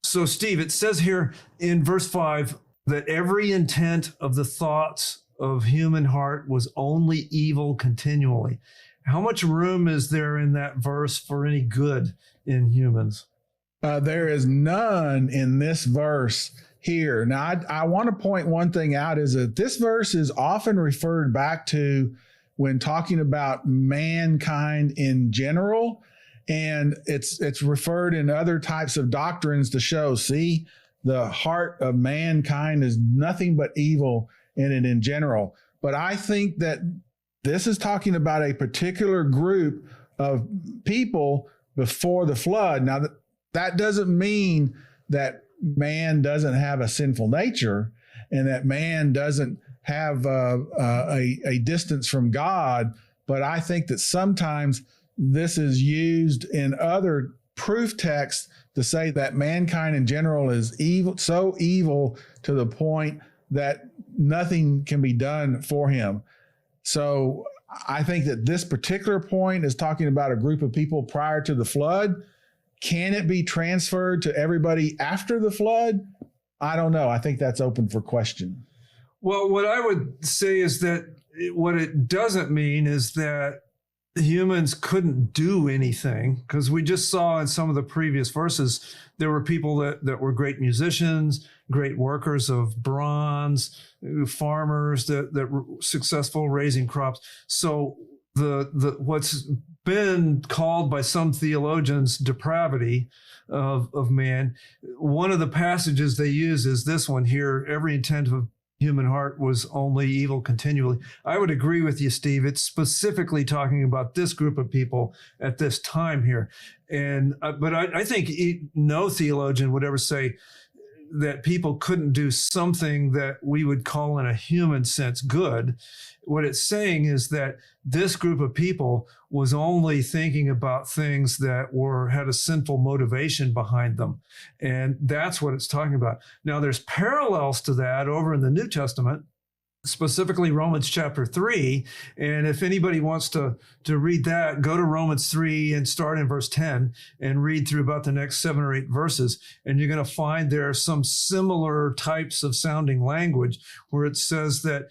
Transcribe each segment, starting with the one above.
So, Steve, it says here in verse 5 that every intent of the thoughts of human heart was only evil continually. How much room is there in that verse for any good in humans? There is none in this verse here. Now, I want to point one thing out is that this verse is often referred back to when talking about mankind in general. And it's referred in other types of doctrines to show, see, the heart of mankind is nothing but evil in it in general. But I think that this is talking about a particular group of people before the flood. Now, that doesn't mean that man doesn't have a sinful nature and that man doesn't have a distance from God. But I think that sometimes this is used in other proof texts to say that mankind in general is evil, so evil to the point that nothing can be done for him. So I think that this particular point is talking about a group of people prior to the flood. Can it be transferred to everybody after the flood? I don't know. I think that's open for question. Well, what I would say is that what it doesn't mean is that humans couldn't do anything, because we just saw in some of the previous verses, there were people that were great musicians, great workers of bronze, farmers that were successful raising crops. So the what's been called by some theologians depravity of man, one of the passages they use is this one here: every intent of human heart was only evil continually. I would agree with you, Steve. It's specifically talking about this group of people at this time here. And but I think no theologian would ever say that people couldn't do something that we would call in a human sense good. What it's saying is that this group of people was only thinking about things that had a sinful motivation behind them. And that's what it's talking about. Now, there's parallels to that over in the New Testament, specifically Romans chapter 3. And if anybody wants to read that, go to Romans 3 and start in verse 10 and read through about the next 7 or 8 verses. And you're going to find there some similar types of sounding language where it says that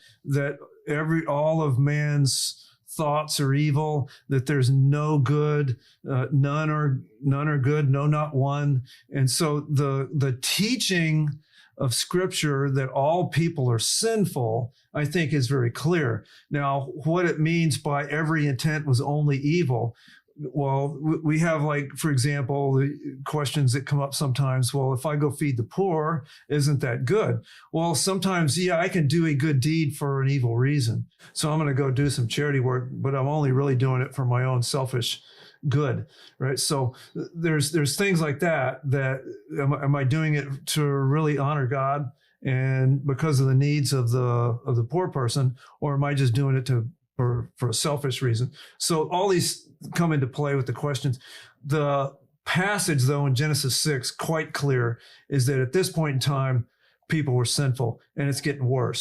all of man's thoughts are evil, that there's no good, none are good, no, not one. And so the teaching of Scripture that all people are sinful, I think, is very clear. Now, what it means by every intent was only evil, well, we have, like, for example, the questions that come up sometimes, well, if I go feed the poor, isn't that good? Well, sometimes, yeah, I can do a good deed for an evil reason. So I'm going to go do some charity work, but I'm only really doing it for my own selfish good, right? So there's things like that am I doing it to really honor God and because of the needs of the poor person, or am I just doing it for a selfish reason? So all these come into play with the questions. The passage, though, in Genesis 6, quite clear, is that at this point in time, people were sinful, and it's getting worse.